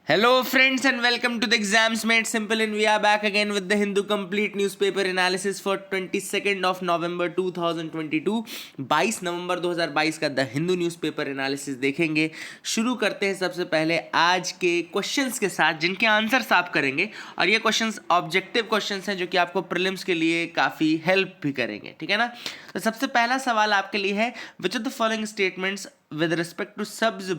Hello friends and welcome to the Exams Made Simple, and we are back again with the Hindu complete newspaper analysis for 22nd of November 2022। 22 नवंबर 2022 का the Hindu newspaper analysis देखेंगे। शुरू करते हैं सबसे पहले आज के क्वेश्चंस के साथ जिनके आंसर्स आप करेंगे, और ये क्वेश्चंस ऑब्जेक्टिव क्वेश्चंस हैं जो कि आपको प्रीलिम्स के लिए काफ़ी हेल्प भी करेंगे, ठीक है ना। तो सबसे पहला सवाल आपके लिए है, which of the following statements with respect to Sabz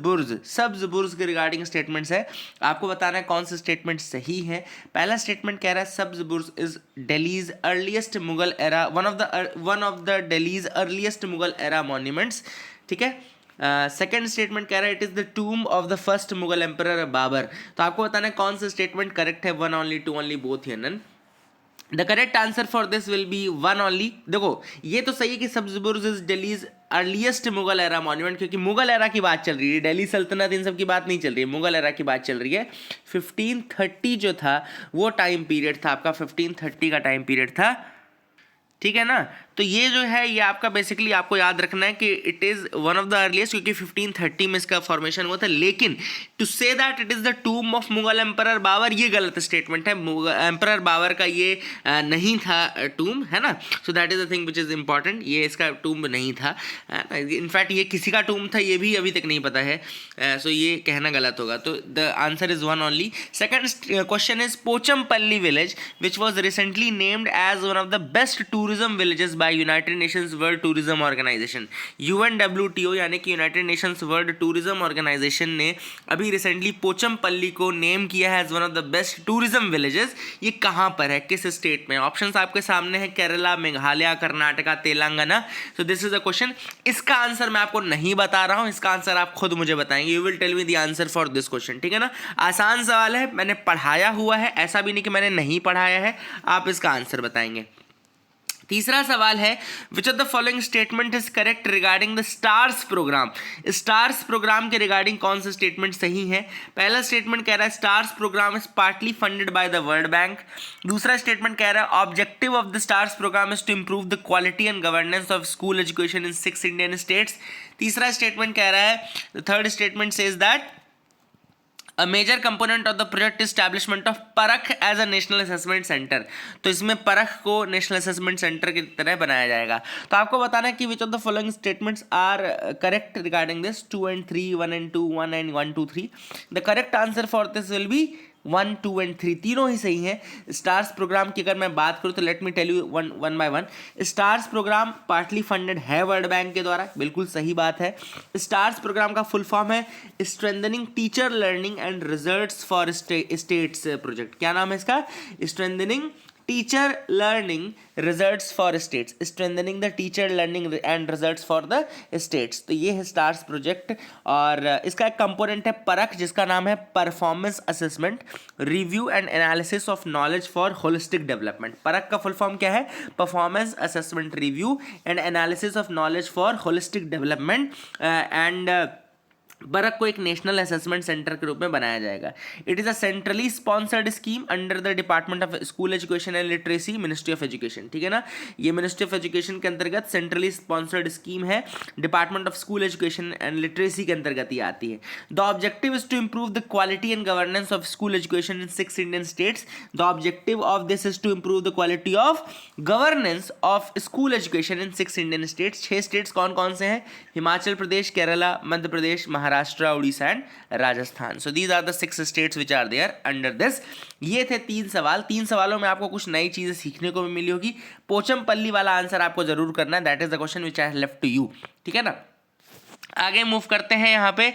Burj के रिगार्डिंग स्टेटमेंट्स है। आपको बताना है कौन सा स्टेटमेंट सही है। पहला स्टेटमेंट कह रहा है Sabz Burj is Delhi's earliest Mughal era, one of the Delhi's earliest Mughal era monuments, ठीक है। सेकेंड स्टेटमेंट कह रहा है it is the tomb of the first Mughal emperor Babur. तो आपको बताना है कौन सा स्टेटमेंट करेक्ट है, one only, two only, both या none. The correct answer for this will be one only. देखो ये तो सही है कि Sabz Burj is Delhi's earliest Mughal era monument, क्योंकि मुगल एरा की बात चल रही है, दिल्ली सल्तनत इन सब की बात नहीं चल रही है, मुगल एरा की बात चल रही है। 1530 जो था वो टाइम पीरियड था आपका, 1530 का टाइम पीरियड था, ठीक है ना। तो ये जो है ये आपका बेसिकली आपको याद रखना है कि it is one of the earliest, क्योंकि 1530 में इसका फॉर्मेशन हुआ था। लेकिन to say that it is the tomb of Mughal emperor Babur, ये गलत स्टेटमेंट है। एम्परर बाबर का ये नहीं था टूम, है ना। So that is the thing which is important, ये इसका टूम नहीं था। इनफैक्ट ये किसी का टूम था ये भी अभी तक नहीं पता है, सो ये कहना गलत होगा। तो the answer is one only. Second question is Pochampally village which was recently named as one of the best tourism villages by United Nations World Tourism Organisation, UNWTO, यानी कि United Nations World Tourism Organisation ने अभी recently Pochampally को name किया है as one of the best tourism villages. ये कहाँ पर है, किस स्टेट में? ऑप्शंस आपके सामने है, Kerala, Meghalaya, Karnataka, Telangana. So this is a question. इसका आंसर मैं आपको नहीं बता रहा हूँ, इसका आंसर आप खुद मुझे बताएंगे। You will tell me the answer for this question, ठीक है ना। आसान सवाल है, मैंने पढ़ाया हुआ है, ऐसा भी नहीं कि मैंने नहीं पढ़ाया है। आप इसका आंसर बताएंगे। तीसरा सवाल है, which of the following statement is correct regarding the STARS programme. STARS programme के रिगार्डिंग कौन सा स्टेटमेंट सही है? पहला स्टेटमेंट कह रहा है STARS programme is partly funded by the World Bank. दूसरा स्टेटमेंट कह रहा है objective of the STARS programme is to improve the quality and governance of school education in 6 Indian states. तीसरा स्टेटमेंट कह रहा है, the third statement says that A major component of the project is establishment of परख as a national assessment center। तो इसमें परख को national assessment centre की तरह बनाया जाएगा। तो आपको बताना है कि which of the following statements are correct regarding this, 2 and 3, 1 and 2, 1 and 1, 2, 3। The correct answer for this will B 1, 2 and 3, तीनों ही सही हैं। स्टार्स प्रोग्राम की अगर मैं बात करूँ तो let me tell you one by one. STARS programme partly funded है वर्ल्ड बैंक के द्वारा, बिल्कुल सही बात है। स्टार्स प्रोग्राम का फुल फॉर्म है strengthening teacher learning and results for states project. क्या नाम है इसका? Strengthening teacher learning results for states, strengthening the teacher learning and results for the states. तो ये है स्टार्स प्रोजेक्ट, और इसका एक कंपोनेंट है परख जिसका नाम है performance assessment review and analysis of knowledge for holistic development. परख का फुल फॉर्म क्या है? Performance assessment review and analysis of knowledge for holistic development, and परख को एक नेशनल असेसमेंट सेंटर के रूप में बनाया जाएगा। It is a centrally sponsored scheme under the department of school education and literacy, ministry of education, ठीक है ना। ये मिनिस्ट्री ऑफ एजुकेशन के अंतर्गत सेंट्रली स्पॉन्सर्ड स्कीम है, department of school education and literacy के अंतर्गत ये आती है। The objective is to improve the quality and governance of school education in 6 Indian states. The objective of this is to improve the quality of governance of school education in 6 Indian states. 6 states कौन कौन से हैं? Himachal Pradesh, Kerala, Madhya Pradesh, Maharashtra, Orissa and Rajasthan. So these are the 6 states which are there under this. ये थे 3 सवाल। 3 सवालों में आपको कुछ नई चीजें सीखने को भी मिली होगी। पोचमपल्ली वाला आंसर आपको जरूर करना है, that is the question which I have left to you, ठीक है ना। आगे मूव करते हैं, यहाँ पे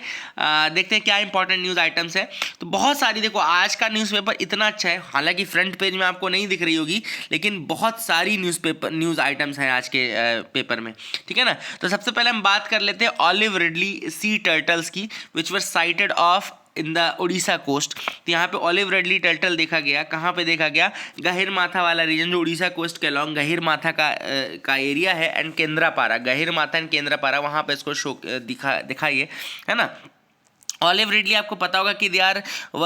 देखते हैं क्या इंपॉर्टेंट न्यूज़ आइटम्स है। तो बहुत सारी, देखो आज का न्यूज़पेपर इतना अच्छा है, हालांकि फ्रंट पेज में आपको नहीं दिख रही होगी, लेकिन बहुत सारी न्यूज़ आइटम्स हैं आज के पेपर में, ठीक है ना। तो सबसे पहले हम बात कर लेते हैं ऑलिव रिडली सी टर्टल्स की, which were sighted off in the Orissa coast. तो यहाँ पे ऑलिव रेडली टर्टल देखा गया। कहाँ पे देखा गया? गहिर माथा वाला रीजन जो उड़ीसा कोस्ट के अलॉन्ग गहिर माथा का एरिया है, एंड केंद्रापारा, गहिर माथा एंड केंद्रापारा, वहाँ पे इसको शो दिखाइए, है ना। ऑलिव रिडली आपको पता होगा कि they are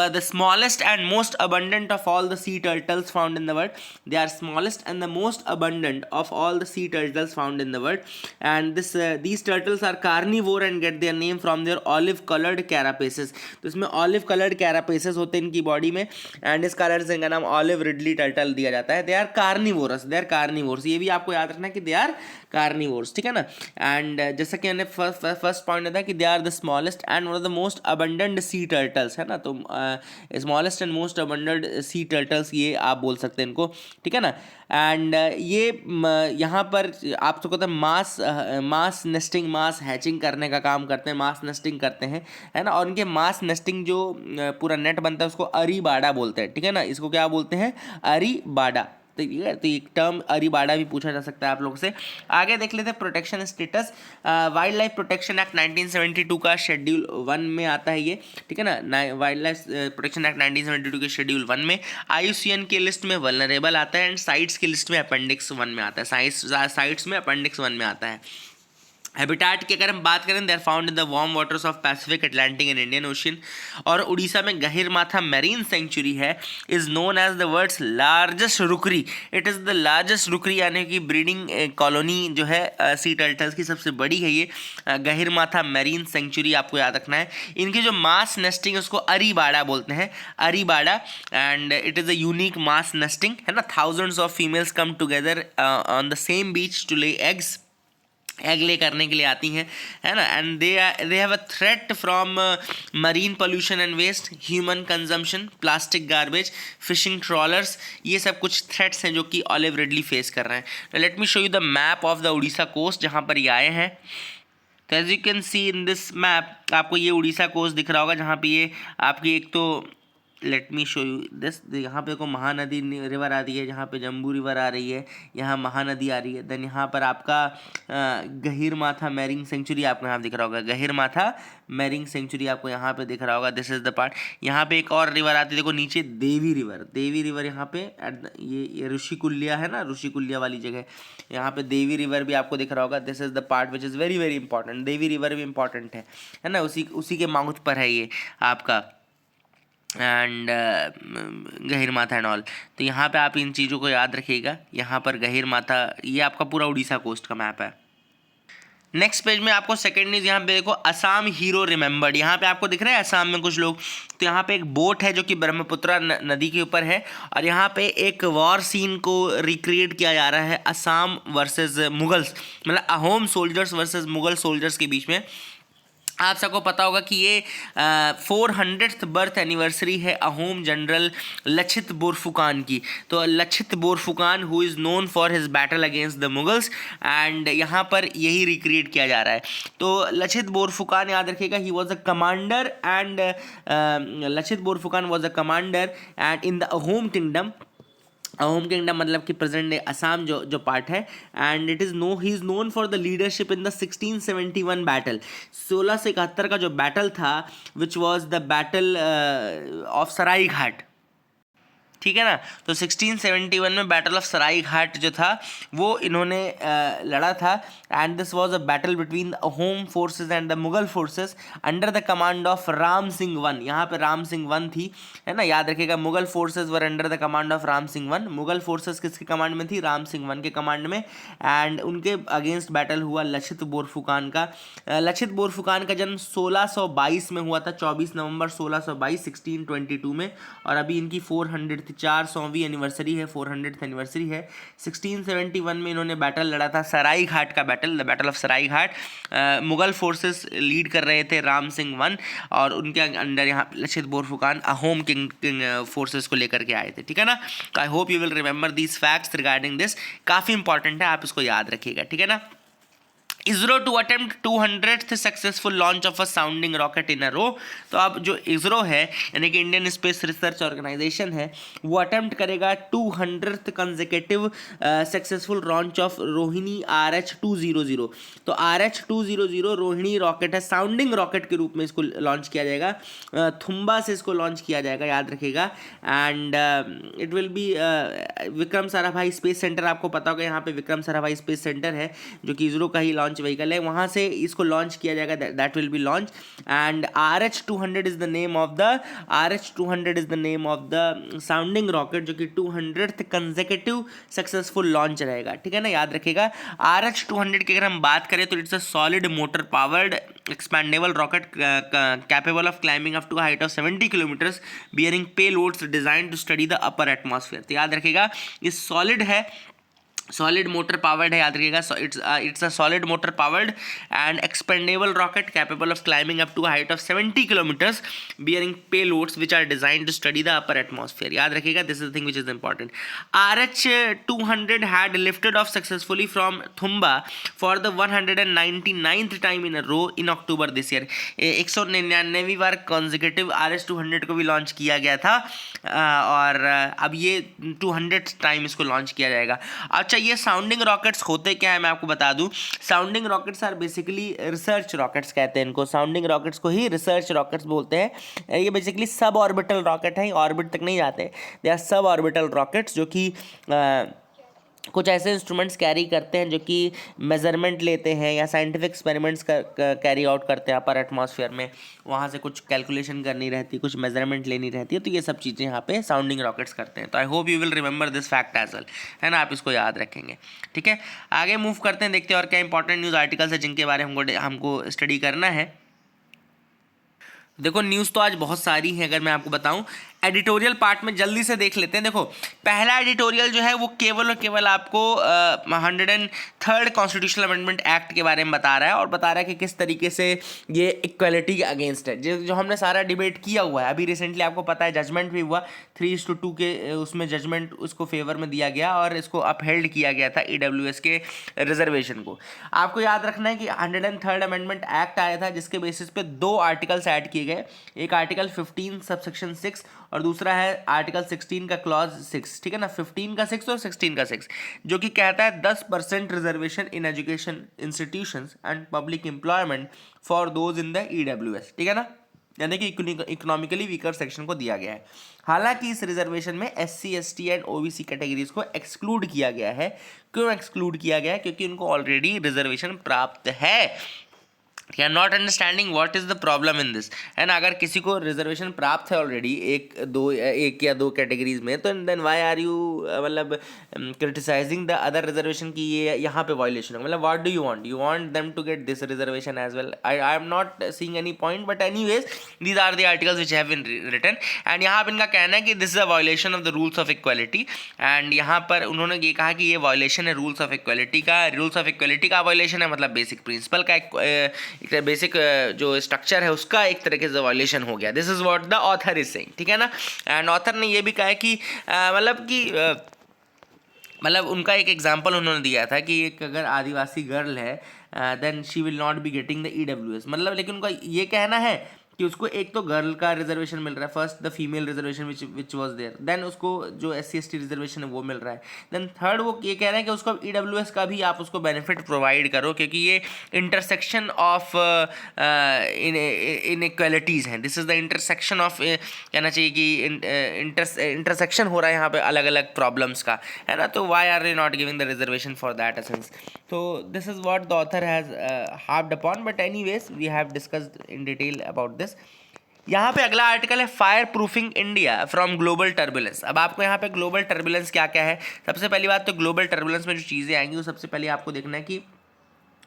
the smallest and most abundant of all the sea turtles found in the world. They are smallest and the most abundant of all the sea turtles found in the world. And these turtles are carnivore and get their name from their olive coloured carapaces. तो इसमें olive coloured कैरापेसेस होते हैं इनकी body में, and इस कारण से इनका नाम ऑलिव रिडली टर्टल दिया जाता है. They are carnivorous, they are carnivores. ये भी आपको याद रखना कि दे आर कार्निवोर्स, ठीक है ना. एंड जैसा कि मैंने फर्स्ट पॉइंट था कि they are the smallest and one of the most abundant sea turtles, है ना. तो smallest and most abundant sea turtles ये आप बोल सकते हैं इनको, ठीक है ना. एंड ये यहाँ पर आप तो कहते हैं मास नेस्टिंग, मास हैचिंग करने का काम करते हैं, मास नेस्टिंग करते हैं, है ना. और उनके मास नेस्टिंग जो पूरा नेट बनता है उसको अरीबाड़ा बोलते हैं, ठीक है ना. इसको क्या बोलते हैं? अरीबाड़ा. ठीक है, तो एक टर्म अरीबाड़ा भी पूछा जा सकता है आप लोगों से. आगे देख लेते हैं protection status. Wild life protection act 1972 का शेड्यूल 1 में आता है ये, ठीक है ना. वाइल्ड लाइफ प्रोटेक्शन एक्ट 1972 के शेड्यूल 1 में IUCN के लिस्ट में वल्नरेबल आता है, एंड साइट्स की लिस्ट में अपेंडिक्स 1 में आता है. साइट्स में अपेंडिक्स 1 में आता है. हैबिटाट की अगर हम बात करें, they are found in the warm waters of Pacific, Atlantic and Indian ocean. और उड़ीसा में गहिरमाथा मैरीन सेंचुरी है, is known as the world's largest rookery. It is the largest rookery, यानी कि ब्रीडिंग कॉलोनी जो है सी टर्टल्स की सबसे बड़ी है ये गहिरमाथा मैरीन सेंचुरी. आपको याद रखना है. इनकी जो मास नेस्टिंग है उसको अरीबाड़ा बोलते हैं, arribada. And it is a unique mass nesting, है ना. Thousands of females come together on the same beach to lay eggs. Egg lay करने के लिए आती हैं, है ना. And they have a threat from marine pollution and waste, human consumption, plastic garbage, fishing trawlers. ये सब कुछ थ्रेट्स हैं जो कि ऑलिव रिडली फेस कर रहे हैं. Let me show you the map of the Orissa coast जहाँ पर ये आए हैं. तो as you can see in this map आपको ये उड़ीसा कोस्ट दिख रहा होगा जहाँ पे ये आपकी एक तो let me show you this. यहाँ पे को महानदी रिवर आ रही है, जहाँ पे जम्बू रिवर आ रही है, यहाँ महानदी आ रही है. देन यहाँ पर आपका गहिरमाथा मैरीन सेंचुरी आपको यहाँ दिख रहा होगा, गहिरमाथा मैरीन सेंचुरी आपको यहाँ पे दिख रहा होगा. This is the part. यहाँ पे एक और रिवर आती है, देखो नीचे देवी रिवर. देवी रिवर यहाँ पे ये ऋषिकुल्या है ना, ऋषिकुल्या वाली जगह, यहाँ पे देवी रिवर भी आपको दिख रहा होगा. This is the part which is very very important. Devi river भी इंपॉर्टेंट है ना. उसी के माउथ पर है ये आपका, एंड गहिरमाथा एंड ऑल. तो यहाँ पे आप इन चीज़ों को याद रखिएगा. यहाँ पर गहिरमाथा, ये आपका पूरा उड़ीसा कोस्ट का मैप है. नेक्स्ट पेज में आपको सेकंड न्यूज़ यहाँ पे देखो, असम हीरो रिमेंबर्ड. यहाँ पे आपको दिख रहा है असम में कुछ लोग. तो यहाँ पे एक बोट है जो कि ब्रह्मपुत्रा नदी के ऊपर है, और यहाँ पे एक वॉर सीन को रिक्रिएट किया जा रहा है असम वर्सेस मुगल्स, मतलब Ahom soldiers versus Mughal soldiers के बीच में. आप सबको पता होगा कि ये 400th बर्थ एनिवर्सरी है अहोम जनरल लचित बोरफुकान की. तो Lachit Borphukan who is known for his battle against the Mughals, and यहाँ पर यही रिक्रिएट किया जा रहा है. तो लचित बोरफुकान याद रखिएगा, he was a commander, and Lachit Borphukan was a commander and in the Ahom kingdom. Ahom kingdom मतलब कि प्रेजेंट डे असम जो पार्ट है, and he is known for the leadership in the 1671 battle. 1671 का जो बैटल था which was the battle of Saraighat, ठीक है ना. तो 1671 में बैटल ऑफ सराई घाट जो था वो इन्होंने लड़ा था, and this was a battle between the Ahom forces and the Mughal forces under the command of Ram Singh one. यहाँ पे राम सिंह वन थी, है ना. याद रखिएगा, Mughal forces were under the command of Ram Singh one. Mughal forces किसके कमांड में थी? राम सिंह वन के कमांड में. एंड उनके अगेंस्ट बैटल हुआ लचित बोरफुकान का. लचित बोरफुकान का जन्म 1622 में हुआ था, 24 नवंबर 1622 1622 में, और अभी इनकी 400वीं एनिवर्सरी है, 400th एनिवर्सरी है. 1671 में इन्होंने बैटल लड़ा था, सराई घाट का battle, the battle of Sarai Ghat. Mughal forces lead कर रहे थे राम सिंह वन, और उनके अंडर यहाँ लचित बोरफुकान अहोम किंग फोर्सेस को लेकर के आए थे, ठीक है ना. I hope you will remember these facts regarding this. काफ़ी इंपॉर्टेंट है, आप इसको याद रखिएगा, ठीक है ना. ISRO to attempt 200th successful launch of a sounding rocket in a row. तो अब जो इसरो है, यानी कि इंडियन स्पेस रिसर्च ऑर्गेनाइजेशन है, वो अटेम्प्ट करेगा 200th consecutive successful launch of Rohini RH-200. तो RH-200 रोहिणी रॉकेट है, साउंडिंग रॉकेट के रूप में इसको लॉन्च किया जाएगा. थुम्बा से इसको लॉन्च किया जाएगा, याद रखिएगा. And it will be Vikram Sarabhai space centre. आपको पता होगा यहाँ पे विक्रम साराभाई स्पेस सेंटर है जो कि इसरो का ही लॉन्च लॉन्च व्हीकल है, वहाँ से इसको लॉन्च किया जाएगा, that will B launch. And RH-200 is the name of the sounding rocket, जो कि 200th कंसेक्यूटिव सक्सेसफुल लॉन्च रहेगा, ठीक है ना, याद रखिएगा। RH-200 की अगर हम बात करें तो it's a solid motor powered expandable rocket capable of climbing up to height of 70 kilometres, bearing payloads design to study the upper atmosphere. तो याद रखिएगा ये सॉलिड है, सॉलिड मोटर पावर्ड है, याद रखिएगा। It's a solid motor powered and expendable rocket capable of climbing up to height of 70 kilometres, bearing payloads which are designed to study the upper atmosphere. याद रखिएगा, this is the thing which is important. RH-200 had lifted off successfully from Thumba for the 199th time in a row in October this year. 199वीं बार consecutive RH-200 को भी launch किया गया था, और अब ये 200th टाइम इसको लॉन्च किया जाएगा। अच्छा, ये साउंडिंग रॉकेट्स होते क्या है मैं आपको बता दूं। Sounding rockets are basically research rockets कहते हैं इनको, साउंडिंग रॉकेट्स को ही रिसर्च रॉकेट्स बोलते हैं। ये बेसिकली सब ऑर्बिटल रॉकेट हैं, ऑर्बिट तक नहीं जाते, they are sub orbital rockets, जो कि कुछ ऐसे इंस्ट्रूमेंट्स कैरी करते हैं जो कि मेजरमेंट लेते हैं या साइंटिफिक एक्सपेरिमेंट्स कैरी आउट करते हैं अपर एटमॉस्फेयर में। वहाँ से कुछ कैलकुलेशन करनी रहती है, कुछ मेजरमेंट लेनी रहती है, तो ये सब चीज़ें यहाँ पे साउंडिंग रॉकेट्स करते हैं। तो I hope you will remember this fact as well, है ना, आप इसको याद रखेंगे, ठीक है। आगे मूव करते हैं, देखते हैं और क्या इंपॉर्टेंट न्यूज़ आर्टिकल्स है जिनके बारे में हमको स्टडी करना है। देखो न्यूज़ तो आज बहुत सारी है, अगर मैं आपको बताऊं एडिटोरियल पार्ट में जल्दी से देख लेते हैं। देखो पहला एडिटोरियल जो है वो केवल और केवल आपको 103rd कॉन्स्टिट्यूशनल अमेंडमेंट एक्ट के बारे में बता रहा है, और बता रहा है कि किस तरीके से ये इक्वलिटी के अगेंस्ट है, जो हमने सारा डिबेट किया हुआ है। अभी रिसेंटली आपको पता है जजमेंट भी हुआ 3:2 के, उसमें जजमेंट उसको फेवर में दिया गया और इसको अपहेल्ड किया गया था EWS के रिजर्वेशन को। आपको याद रखना है कि 103rd अमेंडमेंट एक्ट आया था जिसके बेसिस पे 2 आर्टिकल्स ऐड किए गए, एक आर्टिकल 15 सबसेक्शन 6 और दूसरा है आर्टिकल 16 का क्लॉज 6, ठीक है ना, 15 का 6 और 16 का 6, जो कि कहता है 10% reservation in education institutions and public employment for those in the EWS, ठीक है ना, यानी कि इकोनॉमिकली वीकर सेक्शन को दिया गया है। हालांकि इस रिजर्वेशन में SC ST and OBC categories को एक्सक्लूड किया गया है। क्यों एक्सक्लूड किया गया है? क्योंकि उनको ऑलरेडी रिजर्वेशन प्राप्त है। या not understanding what is the problem in this, है ना। अगर किसी को रिजर्वेशन प्राप्त है ऑलरेडी एक या दो कैटेगरीज में, तो देन व्हाई आर यू मतलब क्रिटिसाइजिंग द अदर रिजर्वेशन की ये यहाँ पे वायलेशन है। मतलब what do you want them to get this reservation as well. I am not seeing any point, but anyways these are the articles which have been written and यहाँ पे इनका कहना है कि this is a violation of the rules of equality. And यहाँ पर उन्होंने ये कहा कि ये वायलेशन है रूल्स ऑफ इक्वालिटी का। रूल्स ऑफ इक्वालिटी का वायलेशन है, मतलब बेसिक प्रिंसिपल का एक बेसिक जो स्ट्रक्चर है उसका एक तरीके से वायलेशन हो गया। This is what the author is saying, ठीक है ना। एंड ऑथर ने ये भी कहा है कि मतलब उनका एक एग्जांपल उन्होंने दिया था कि एक अगर आदिवासी गर्ल है then she will not be getting the EWS, मतलब लेकिन उनका ये कहना है कि उसको एक तो गर्ल का रिजर्वेशन मिल रहा है, first the female reservation which was there, then उसको जो SC ST रिजर्वेशन है वो मिल रहा है, देन थर्ड वो ये कह रहे हैं कि उसको EWS का भी आप उसको बेनिफिट प्रोवाइड करो, क्योंकि ये इंटरसेक्शन ऑफ इनइक्वालिटीज़ हैं। This is the intersection of, कहना चाहिए कि इंटरसेक्शन हो रहा है यहाँ पे अलग अलग प्रॉब्लम्स का, है ना। तो why are you not giving the reservation for that essence. तो this is what the author has harped upon, but anyways we have discussed in detail about this. यहाँ पे अगला आर्टिकल है fire proofing India from global turbulence. अब आपको यहाँ पे global turbulence क्या क्या है, सबसे पहली बात तो ग्लोबल टर्बुलेंस में जो चीज़ें आएंगी वो सबसे पहले आपको देखना है कि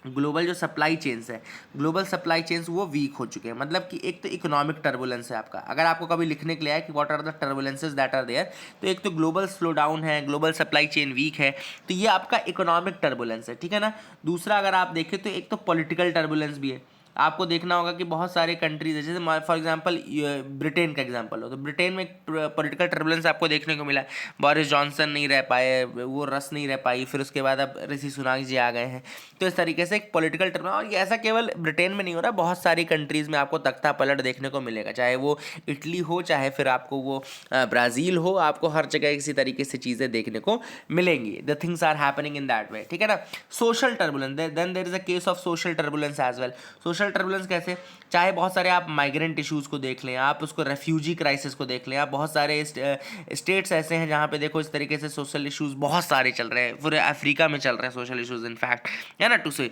ग्लोबल जो सप्लाई चेन्स है, ग्लोबल सप्लाई चेन्स वो वीक हो चुके हैं। मतलब कि एक तो इकोनॉमिक टर्बुलेंस है आपका, अगर आपको कभी लिखने के लिए है कि what are the turbulences that are there, तो एक तो ग्लोबल स्लो डाउन है, ग्लोबल सप्लाई चेन वीक है, तो ये आपका इकोनॉमिक टर्बुलेंस है, ठीक है ना। दूसरा अगर आप देखें तो एक तो पॉलिटिकल टर्बुलेंस भी है। आपको देखना होगा कि बहुत सारे कंट्रीज है, जैसे फॉर एग्जांपल ब्रिटेन का एग्जांपल हो, तो ब्रिटेन में पॉलिटिकल टर्बुलेंस आपको देखने को मिला। बोरिस जॉनसन नहीं रह पाए, वो रस नहीं रह पाई, फिर उसके बाद अब ऋषि सुनाक जी आ गए हैं। तो इस तरीके से एक पॉलिटिकल टर्बुलेंस, और ये ऐसा केवल ब्रिटेन में नहीं हो रहा, बहुत सारी कंट्रीज़ में आपको तख्ता पलट देखने को मिलेगा, चाहे वो इटली हो, चाहे फिर आपको वो ब्राज़ील हो, आपको हर जगह इसी तरीके से चीज़ें देखने को मिलेंगी। The things are happening in that way, ठीक है ना। Social turbulence, then there is a case of social turbulence as well. Social turbulence कैसे, चाहे बहुत सारे आप माइग्रेंट इश्यूज़ को देख लें, आप उसको रेफ्यूजी क्राइसिस को देख लें, आप बहुत सारे स्टेट्स ऐसे हैं जहाँ पे देखो इस तरीके से सोशल इश्यूज़ बहुत सारे चल रहे हैं, पूरे अफ्रीका में चल रहे हैं सोशल इश्यूज़ इनफैक्ट, है ना, टू से।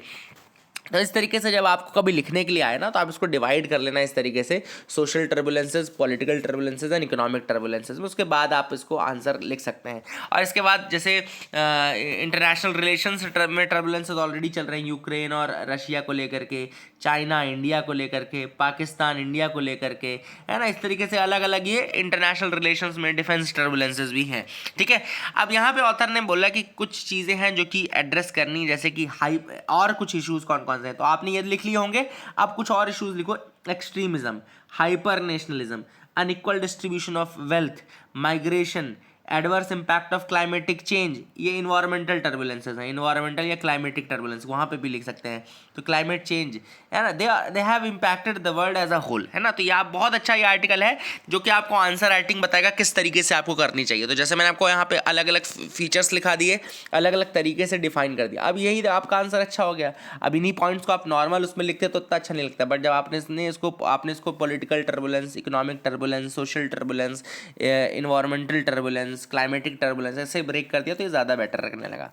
तो इस तरीके से जब आपको कभी लिखने के लिए आए ना, तो आप इसको डिवाइड कर लेना इस तरीके से, सोशल टर्बुलेंसेज, पॉलिटिकल टर्बुलेंसेज एंड इकोनॉमिक टर्बुलेंसेज में। उसके बाद आप इसको आंसर लिख सकते हैं। और इसके बाद जैसे इंटरनेशनल रिलेशंस में टर्बुलेंसेज ऑलरेडी चल रहे हैं, यूक्रेन और रशिया को लेकर के, चाइना इंडिया को लेकर के, पाकिस्तान इंडिया को लेकर के, है ना। इस तरीके से अलग अलग ये इंटरनेशनल रिलेशंस में डिफेंस टर्बुलेंसेज भी हैं, ठीक है। अब यहाँ पे ऑथर ने बोला कि कुछ चीज़ें हैं जो कि एड्रेस करनी, जैसे कि हाई और कुछ इश्यूज कौन कौन से हैं, तो आपने ये लिख लिए होंगे। अब कुछ और इश्यूज लिखो: extremism, hyper nationalism, unequal distribution of wealth, migration, adverse impact of climatic change. ये इन्वायरमेंटल टर्बुलेंसेज हैं, इन्वायरमेंटल या क्लाइमेटिक टर्बुलेंस वहाँ पे भी लिख सकते हैं। तो क्लाइमेट चेंज, है ना, they have impacted the world as a whole, है ना। तो ये आप बहुत अच्छा ये आर्टिकल है जो कि आपको आंसर राइटिंग बताएगा किस तरीके से आपको करनी चाहिए। तो जैसे मैंने आपको यहाँ पे अलग अलग फीचर्स लिखा दिए, अलग अलग तरीके से डिफाइन कर दिया। अब यही आपका आंसर अच्छा हो गया। अब इन्हीं पॉइंट्स को आप नॉर्मल उसमें लिखते तो इतना अच्छा नहीं लगता, बट जब आपने इसको political turbulence, economic turbulence, social turbulence, environmental turbulence, climatic turbulence ऐसे ब्रेक कर दिया तो ये ज़्यादा बेटर लगने लगा।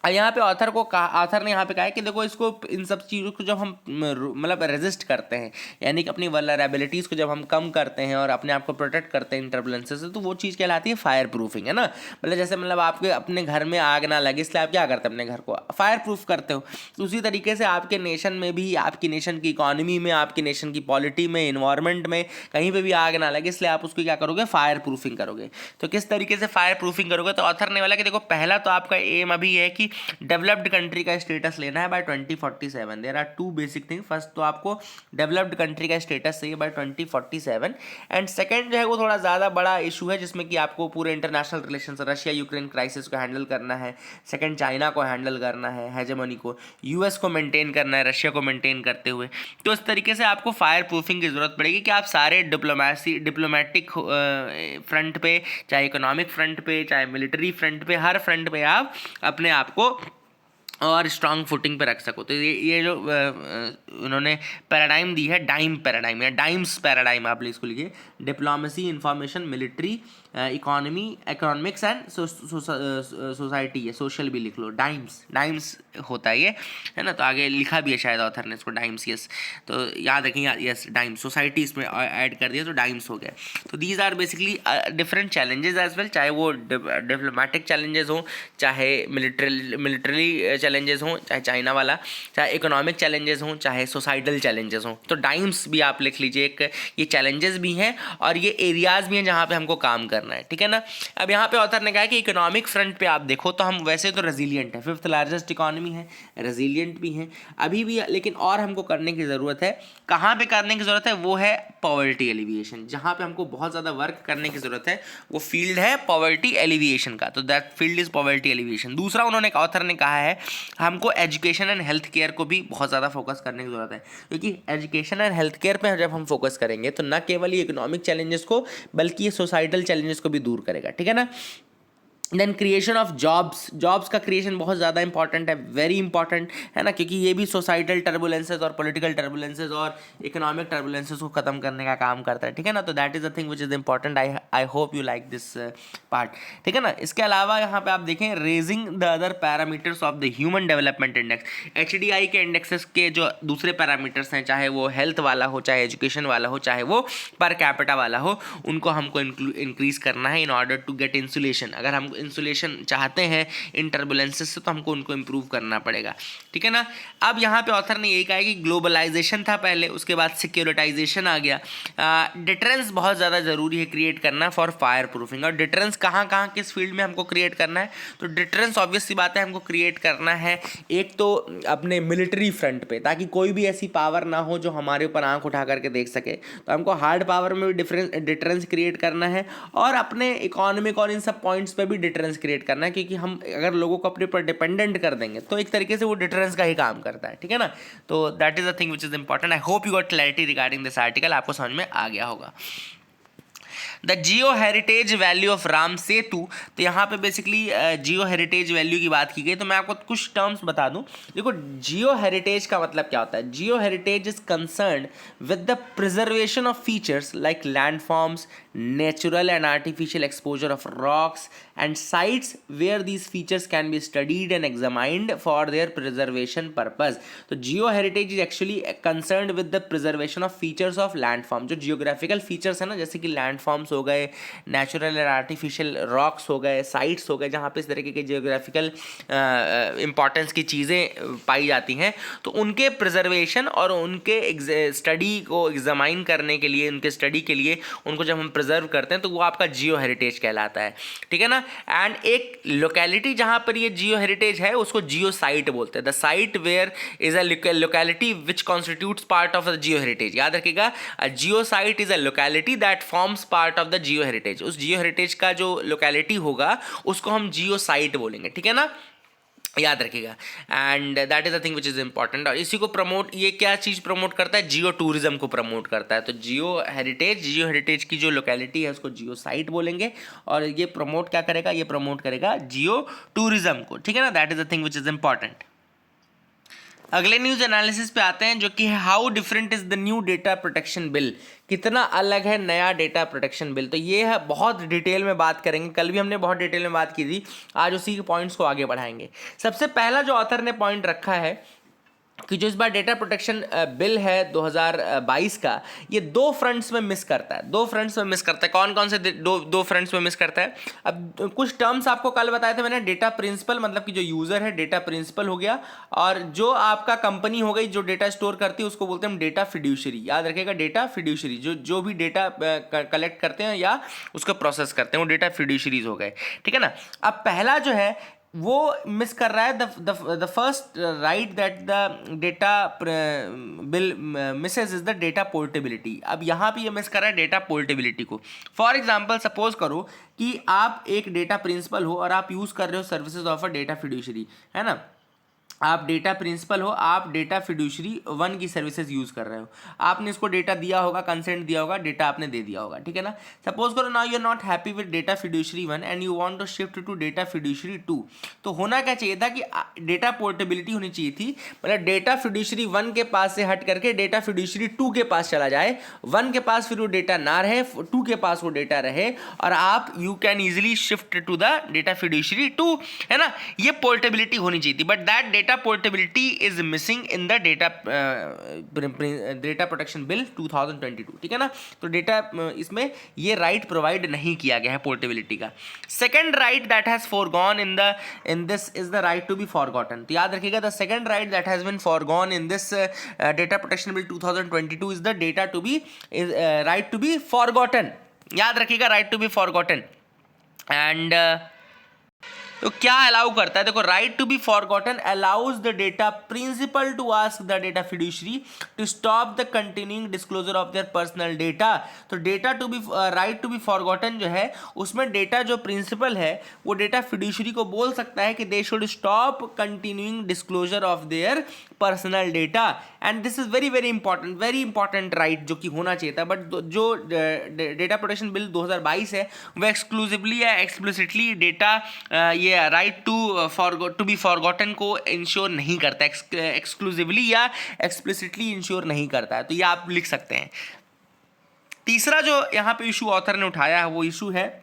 यहाँ पे ऑथर ने यहाँ पे कहा है कि देखो, इसको इन सब चीज़ों को जब हम मतलब रेजिस्ट करते हैं, यानी कि अपनी वल्नरेबिलिटीज़ को जब हम कम करते हैं और अपने आप को प्रोटेक्ट करते हैं इन टर्बुलेंसेस से, तो वो चीज़ कहलाती है फायर प्रूफिंग, है ना। मतलब जैसे मतलब आपके अपने घर में आग ना लगे, इसलिए आप क्या करते हैं, अपने घर को फायर प्रूफ करते हो। तो उसी तरीके से आपके नेशन में भी, आपकी नेशन की इकॉनमी में, आपकी नेशन की पॉलिटी में, इन्वायरमेंट में कहीं पर भी आग ना लगे, इसलिए आप उसको क्या करोगे, फायर प्रूफिंग करोगे। तो किस तरीके से फायर प्रूफिंग करोगे, तो ऑथर ने बोला कि देखो, पहला तो आपका एम अभी है कि डेवलप्ड कंट्री का स्टेटस लेना है by 2047। There are two basic thing. First तो आपको डेवलप्ड कंट्री का स्टेटस चाहिए बाय 2047, एंड सेकंड जो है वो थोड़ा ज़्यादा बड़ा इशू है, जिसमें कि आपको पूरे international relations, Russia Ukraine crisis को हैंडल करना है, सेकंड चाइना को हैंडल करना है, हेजेमनी को, यूएस को मेंटेन करना है रशिया को मेंटेन करते हुए। तो इस तरीके से आपको फायर प्रूफिंग की ज़रूरत पड़ेगी कि आप सारे डिप्लोमेटिक फ्रंट पे, चाहे इकोनॉमिक फ्रंट पे, चाहे मिलिट्री फ्रंट पे, हर फ्रंट पे आप अपने आप को और स्ट्रांग फुटिंग पे रख सको। तो ये जो उन्होंने पैराडाइम दी है, डाइम पैराडाइम या डाइम्स पैराडाइम, आप इसको लिखिए: diplomacy, information, military, economy, economics and society, है सोशल भी लिख लो, डाइम्स होता है ये, है ना। तो आगे लिखा भी है शायद ऑथर ने इसको, डाइम्स, यस। तो याद रखें, यस, डाइम्स, सोसाइटी इसमें ऐड कर दिया तो डाइम्स हो गया। तो these are basically different challenges as well, चाहे वो डिप्लोमेटिक चैलेंजेस हों, चाहे मिलिट्रली चैलेंजेस हों, चाहे चाइना वाला, चाहे इकोनॉमिक चैलेंजेस हों, चाहे सोसाइटल चैलेंजेस हों। तो डाइम्स भी आप लिख लीजिए, एक ये चैलेंजेस भी हैं और ये एरियाज़ भी हैं जहाँ पे हमको काम करना है, ठीक है ना। अब यहाँ पे ऑथर ने कहा कि इकोनॉमिक फ्रंट पे आप देखो तो हम वैसे तो रेजिलिएंट है, 5th लार्जेस्ट इकोनॉमी है, रेजिलिएंट भी हैं अभी भी, लेकिन और हमको करने की ज़रूरत है। कहाँ पे करने की ज़रूरत है, वो है पॉवर्टी एलिविएशन। जहाँ पे हमको बहुत ज़्यादा वर्क करने की ज़रूरत है वो फील्ड है पॉवर्टी एलिविएशन का। तो that field is poverty alleviation. दूसरा उन्होंने ऑथर ने कहा है हमको एजुकेशन एंड हेल्थ केयर को भी बहुत ज़्यादा फोकस करने की ज़रूरत है, क्योंकि एजुकेशन एंड हेल्थ केयर पर जब हम फोकस करेंगे तो न केवल ये इकोनॉमिक चैलेंजेस को बल्कि ये सोसाइटल चैलेंजेस को भी दूर करेगा, ठीक है ना। देन क्रिएशन ऑफ जॉब्स का क्रिएशन बहुत ज़्यादा इंपॉर्टेंट है, वेरी इंपॉर्टेंट, है ना, क्योंकि ये भी सोसाइटल टर्बुलेंसेज और पॉलिटिकल टर्बुलेंसेज और इकोनॉमिक टर्बुलेंसेज को ख़त्म करने का काम करता है, ठीक है ना। तो that is a thing which is important. I hope you like this part, ठीक है ना। इसके अलावा यहाँ पे आप देखें, raising the other parameters of the human development index, HDI के इंडेक्सेस के जो दूसरे पैरामीटर्स हैं, चाहे वो हेल्थ वाला हो, चाहे एजुकेशन वाला हो, चाहे वो पर कैपिटा वाला हो, उनको हमको इंक्रीज़ करना है in order to get insulation. अगर हम इंसुलेशन चाहते हैं इन टर्बुलेंसेस से तो हमको उनको इंप्रूव करना पड़ेगा, ठीक है ना। अब यहाँ पे ऑथर ने यही कहा है कि ग्लोबलाइजेशन था पहले, उसके बाद सिक्योरिटाइजेशन आ गया। डिटरेंस बहुत ज़्यादा ज़रूरी है क्रिएट करना फॉर फायर प्रूफिंग। और डिटरेंस कहाँ कहाँ किस फील्ड में हमको क्रिएट करना है, तो डिटरेंस ऑब्वियस सी बात है हमको क्रिएट करना है एक तो अपने मिलिट्री फ्रंट पे, ताकि कोई भी ऐसी पावर ना हो जो हमारे ऊपर आंख उठा करके देख सके। तो हमको हार्ड पावर में भी डिटरेंस क्रिएट करना है और अपने इकोनॉमिक और इन सब पॉइंट्स पे भी डिटरेंस क्रिएट करना है, क्योंकि हम अगर लोगों को अपने ऊपर डिपेंडेंट कर देंगे तो एक तरीके से वो डिटरेंस का ही काम करता है, ठीक है ना। तो that is a thing which is important. I hope you got clarity regarding this article, आपको समझ में आ गया होगा। The geo heritage value of Ram Setu. तो यहाँ पे बेसिकली जियो हेरिटेज वैल्यू की बात की गई। तो मैं आपको कुछ टर्म्स बता दूं। देखो, जियो हेरिटेज का मतलब क्या होता है। Geo heritage is concerned with the preservation of features like landforms, natural and artificial exposure of rocks and sites where these features can be studied and examined for their preservation purpose. तो geo heritage is actually concerned with the preservation of features of landform. जो geographical features है ना, जैसे कि landforms हो गए, natural and artificial rocks हो गए, साइट्स हो गए, जहाँ पे इस तरीके के जियोग्राफिकल इंपॉर्टेंस की चीज़ें पाई जाती हैं, तो उनके प्रिजर्वेशन और उनके स्टडी को एग्जामाइन करने के लिए, उनके स्टडी के लिए उनको जब हम प्रिजर्व करते हैं तो वो आपका जियो हेरिटेज कहलाता है। ठीक है ना। एंड एक लोकेलिटी जहाँ पर ये जियो हेरिटेज है उसको जियो साइट बोलते हैं। The site where is a locality which constitutes part of the geo heritage. याद रखिएगा, geo site is a locality that forms part of the geo heritage. उस जियो हेरिटेज का जो लोकेलिटी होगा उसको हम जियो साइट बोलेंगे। ठीक है ना, याद रखिएगा। And that is the thing which is important. और इसी को प्रमोट, ये क्या चीज़ प्रमोट करता है, जियो टूरिज्म को प्रमोट करता है। तो जियो हेरिटेज की जो लोकेलिटी है उसको जियो साइट बोलेंगे, और ये प्रमोट क्या करेगा, ये प्रमोट करेगा जियो टूरिज्म को। ठीक है ना, that is the thing which is important. अगले न्यूज एनालिसिस पे आते हैं, जो कि है how different is the new data protection bill. कितना अलग है नया डेटा प्रोटेक्शन बिल। तो ये है, बहुत डिटेल में बात करेंगे। कल भी हमने बहुत डिटेल में बात की थी, आज उसी के पॉइंट्स को आगे बढ़ाएंगे। सबसे पहला जो ऑथर ने पॉइंट रखा है कि जो इस बार डेटा प्रोटेक्शन बिल है 2022 का, ये दो फ्रंट्स में मिस करता है। दो फ्रंट्स में मिस करता है। कौन कौन से दो फ्रंट्स में मिस करता है? अब कुछ टर्म्स आपको कल बताए थे मैंने। डेटा प्रिंसिपल, मतलब कि जो यूज़र है, डेटा प्रिंसिपल हो गया, और जो आपका कंपनी हो गई जो डेटा स्टोर करती है उसको बोलते हैं हम डेटा फिड्यूशरी। याद रखिएगा, डेटा फिड्यूशरी, जो भी डेटा कलेक्ट करते हैं या उसको प्रोसेस करते हैं वो डेटा फिड्यूशरीज हो गए। ठीक है ना। अब पहला जो है वो मिस कर रहा है the first right that the data bill misses is the data portability. अब यहाँ पे ये मिस कर रहा है डेटा पोर्टेबिलिटी को। फॉर एग्जांपल, सपोज करो कि आप एक डेटा प्रिंसिपल हो और आप यूज़ कर रहे हो services of a data fiduciary, है ना। आप डेटा प्रिंसिपल हो, आप डेटा फिड्यूशरी 1 की सर्विसेज यूज़ कर रहे हो, आपने इसको डेटा दिया होगा, कंसेंट दिया होगा, डेटा आपने दे दिया होगा। ठीक है ना। सपोज करो now you are not happy with data fiduciary 1 and you want to shift to data fiduciary 2। तो होना क्या चाहिए था कि डेटा पोर्टेबिलिटी होनी चाहिए थी, मतलब डेटा फिड्यूशरी 1 के पास से हट करके डेटा फिड्यूशरी 2 के पास चला जाए, 1 के पास फिर वो डेटा ना रहे, 2 के पास वो डेटा रहे, और आप you can easily shift to the data fiduciary 2, है ना। ये पोर्टेबिलिटी होनी चाहिए थी, but that data portability is missing in the data protection bill 2022। ठीक है ना। तो डेटा इसमें ये राइट प्रोवाइड नहीं किया गया है पोर्टेबिलिटी का। Second right that has forgone in this is the right to be forgotten. तो याद रखिएगा, the second right that has been forgone in this data protection bill 2022 is the data to be right to be forgotten. याद रखिएगा, right to be forgotten. And तो क्या allow करता है, देखो, right to be forgotten allows the data principal to ask the data fiduciary to stop the continuing disclosure of their personal data. तो data to be right to be forgotten जो है, उसमें data जो principal है वो data fiduciary को बोल सकता है कि they should stop continuing disclosure of their personal data. And this is very very important right जो कि होना चाहिए था। बट जो डेटा प्रोटेक्शन बिल 2022 है वो एक्सक्लूसिवली या एक्सप्लिसिटली डेटा ये राइट टू बी फॉरगॉटन को इंश्योर नहीं करता, एक्सक्लूसिवली या एक्सप्लिसिटली इंश्योर नहीं करता है। तो ये आप लिख सकते हैं। तीसरा जो यहाँ पे इशू ऑथर ने उठाया है वो इशू है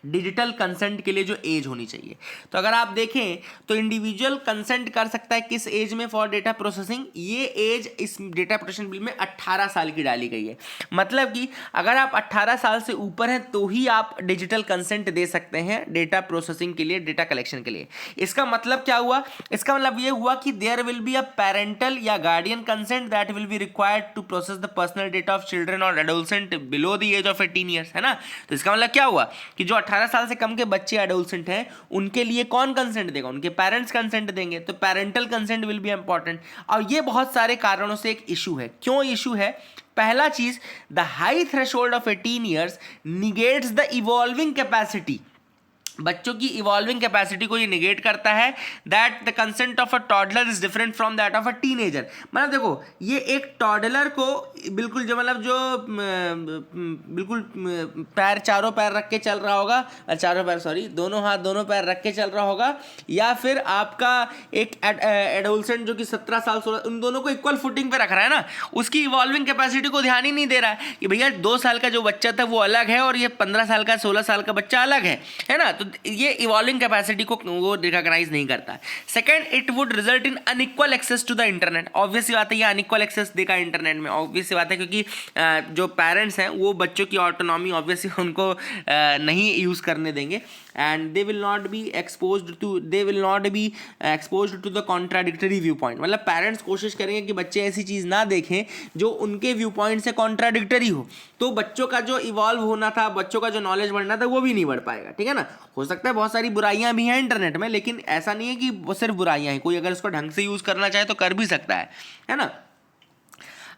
डिजिटल कंसेंट के लिए जो एज होनी चाहिए। तो अगर आप देखें तो इंडिविजुअल कंसेंट कर सकता है किस एज में फॉर डेटा प्रोसेसिंग, ये एज इस डेटा प्रोटेक्शन बिल में 18 साल की डाली गई है। मतलब कि अगर आप 18 साल से ऊपर हैं तो ही आप डिजिटल कंसेंट दे सकते हैं डेटा प्रोसेसिंग के लिए, डेटा कलेक्शन के लिए। इसका मतलब क्या हुआ? इसका मतलब ये हुआ कि there will be a parental या guardian consent that will be required to process the personal data of children और adolescent below the age of 18 years, है ना। तो इसका मतलब क्या हुआ कि जो 18 साल से कम के बच्चे एडोलसेंट हैं उनके लिए कौन कंसेंट देगा? उनके पेरेंट्स कंसेंट देंगे। तो parental consent will be important. और ये बहुत सारे कारणों से एक इशू है। क्यों इशू है? पहला चीज, the high threshold of 18 years negates the evolving capacity बच्चों की इवॉल्विंग कैपेसिटी को ये निगेट करता है। That the consent of a toddler is different from that of a teenager. मतलब देखो ये एक टॉडलर को बिल्कुल जो मतलब जो बिल्कुल पैर चारों पैर रख के चल रहा होगा, चारों पैर सॉरी दोनों हाथ दोनों पैर रख के चल रहा होगा, या फिर आपका एक एडोलसेंट जो कि 17 साल 16, उन दोनों को इक्वल फुटिंग पे रख रहा है ना, उसकी इवॉल्विंग कैपेसिटी को ध्यान ही नहीं दे रहा है कि भैया 2 साल का जो बच्चा था वो अलग है और ये 15 साल का 16 साल का बच्चा अलग है ना। तो ये इवॉल्विंग कैपेसिटी को वो रिकॉग्नाइज नहीं करता। Second, it would result in unequal access to the internet. Obvious सी बात है ये अनइक्वल एक्सेस देगा इंटरनेट में, ऑब्वियस सी बात है, क्योंकि जो पेरेंट्स हैं वो बच्चों की ऑटोनॉमी ऑब्वियसली उनको नहीं यूज़ करने देंगे, and they will not be exposed to the contradictory view point. मतलब पेरेंट्स कोशिश करेंगे कि बच्चे ऐसी चीज़ ना देखें जो उनके व्यू पॉइंट से कॉन्ट्राडिक्टरी हो, तो बच्चों का जो इवॉल्व होना था, बच्चों का जो नॉलेज बढ़ना था वो भी नहीं बढ़ पाएगा, ठीक है ना। हो सकता है बहुत सारी बुराइयां भी हैं इंटरनेट में, लेकिन ऐसा नहीं है कि वो सिर्फ बुराइयां हैं, कोई अगर उसको ढंग से यूज़ करना चाहे तो कर भी सकता है ना।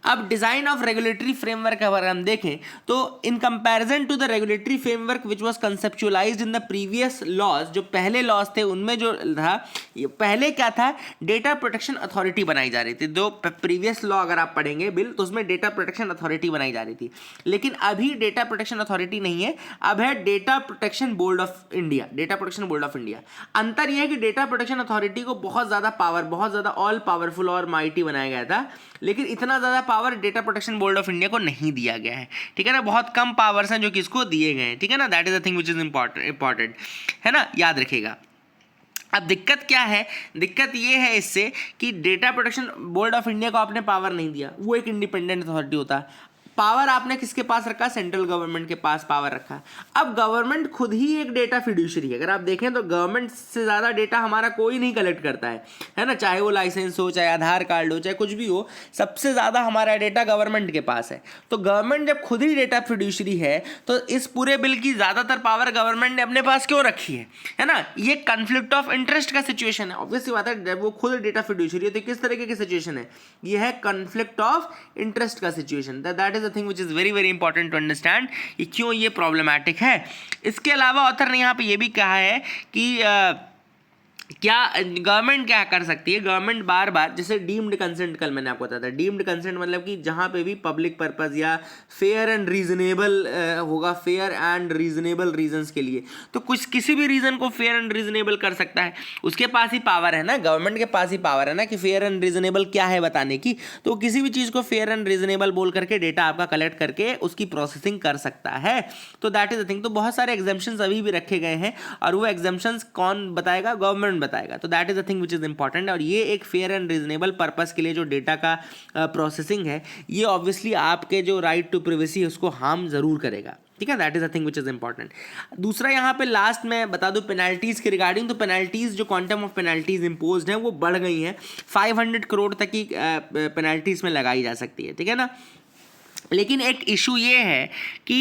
अब डिजाइन ऑफ रेगुलेटरी फ्रेमवर्क अगर हम देखें तो in comparison to the regulatory framework which was conceptualised in the previous laws, जो पहले लॉज थे उनमें जो था, पहले क्या था, डेटा प्रोटेक्शन अथॉरिटी बनाई जा रही थी। जो प्रीवियस लॉ अगर आप पढ़ेंगे बिल तो उसमें डेटा प्रोटेक्शन अथॉरिटी बनाई जा रही थी, लेकिन अभी डेटा प्रोटेक्शन अथॉरिटी नहीं है, अब है data protection board of India, data protection board of India. अंतर यह है कि डेटा प्रोटेक्शन अथॉरिटी को बहुत ज़्यादा पावर, बहुत ज़्यादा ऑल पावरफुल और माइटी बनाया गया था, लेकिन इतना ज़्यादा power data protection board of India को नहीं दिया गया है, ठीक है ना। बहुत कम पावर्स हैं जो कि इसको दिए गए हैं, ठीक है ना। That is the thing which is important, है ना, याद रखिएगा। अब दिक्कत क्या है, दिक्कत ये है इससे कि data protection board of India को आपने पावर नहीं दिया, वो एक इंडिपेंडेंट अथॉरिटी होता है। पावर आपने किसके पास रखा, सेंट्रल गवर्नमेंट के पास पावर रखा। अब गवर्नमेंट खुद ही एक डेटा फिड्यूशरी है। अगर आप देखें तो गवर्नमेंट से ज़्यादा डेटा हमारा कोई नहीं कलेक्ट करता है ना, चाहे वो लाइसेंस हो, चाहे आधार कार्ड हो, चाहे कुछ भी हो, सबसे ज़्यादा हमारा डेटा गवर्नमेंट के पास है। तो गवर्नमेंट जब खुद ही डेटा फिड्यूशरी है तो इस पूरे बिल की ज़्यादातर पावर गवर्नमेंट ने अपने पास क्यों रखी है ना। ये कन्फ्लिक्ट ऑफ इंटरेस्ट का सिचुएशन है, ऑब्वियसली बात है, जब वो खुद डेटा फिड्यूशरी है तो किस तरीके की सिचुएशन है, ये है कन्फ्लिक्ट ऑफ इंटरेस्ट का situation. That is the thing which is very very important to understand कि क्यों ये प्रॉब्लमैटिक है। इसके अलावा ऑथर ने यहाँ पे ये भी कहा है कि क्या गवर्नमेंट क्या कर सकती है, गवर्नमेंट बार बार, जैसे डीम्ड कंसेंट कल मैंने आपको बताया था, डीम्ड कंसेंट मतलब कि जहाँ पे भी पब्लिक पर्पस या फेयर एंड रीजनेबल होगा, फेयर एंड रीजनेबल रीजंस के लिए, तो कुछ किसी भी रीजन को फेयर एंड रीजनेबल कर सकता है, उसके पास ही पावर है ना, गवर्नमेंट के पास ही पावर है ना कि फेयर एंड रीजनेबल क्या है बताने की। तो किसी भी चीज़ को फेयर एंड रीजनेबल बोल करके डेटा आपका कलेक्ट करके उसकी प्रोसेसिंग कर सकता है। तो दैट इज द थिंग। तो बहुत सारे एग्जाम्पशंस अभी भी रखे गए हैं और वो एग्जाम्पशंस कौन बताएगा, गवर्नमेंट बताएगा। तो that is the thing which is important. और ये एक फेयर एंड रीजनेबल पर्पस के लिए जो डेटा का प्रोसेसिंग है, ये ऑब्वियसली आपके जो राइट टू प्राइवेसी है उसको हार्म जरूर करेगा, ठीक है। That is the thing which is important. दूसरा यहाँ पे लास्ट में बता दूं पेनल्टीज के रिगार्डिंग, तो पेनल्टीज जो क्वांटम ऑफ पेनल्टीज इंपोज्ड हैं वो बढ़ गई हैं, 500 करोड़ तक की पेनल्टीज में लगाई जा सकती है, ठीक है ना। लेकिन एक इशू ये है कि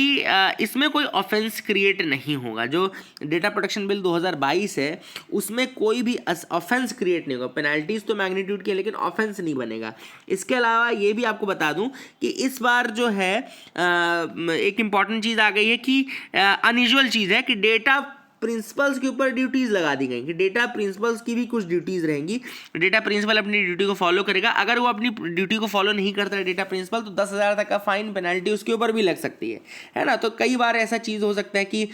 इसमें कोई ऑफेंस क्रिएट नहीं होगा। जो डेटा प्रोटेक्शन बिल 2022 है उसमें कोई भी ऑफेंस क्रिएट नहीं होगा। पेनल्टीज तो मैग्नीट्यूड की है लेकिन ऑफेंस नहीं बनेगा। इसके अलावा ये भी आपको बता दूं कि इस बार जो है एक इम्पॉर्टेंट चीज़ आ गई है कि अनयूजुअल चीज़ है कि डेटा प्रिंसिपल्स के ऊपर ड्यूटीज़ लगा दी गई कि डेटा प्रिंसिपल्स की भी कुछ ड्यूटीज़ रहेंगी। डेटा प्रिंसिपल अपनी ड्यूटी को फॉलो करेगा, अगर वो अपनी ड्यूटी को फॉलो नहीं करता है डेटा प्रिंसिपल तो 10,000 तक का फाइन पेनल्टी उसके ऊपर भी लग सकती है ना। तो कई बार ऐसा चीज़ हो सकता है कि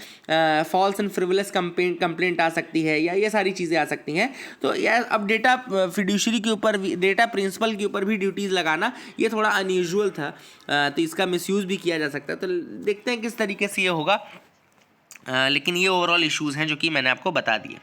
फॉल्स एंड फ्रिवलेस कंप्लेंट आ सकती है या ये सारी चीज़ें आ सकती हैं। तो यार अब डेटा फिड्यूशरी के ऊपर भी, डेटा प्रिंसिपल के ऊपर भी ड्यूटीज़ लगाना ये थोड़ा अनयूजुअल था, तो इसका मिसयूज़ भी किया जा सकता है। तो देखते हैं किस तरीके से ये होगा, लेकिन ये ओवरऑल इश्यूज़ हैं जो कि मैंने आपको बता दिए।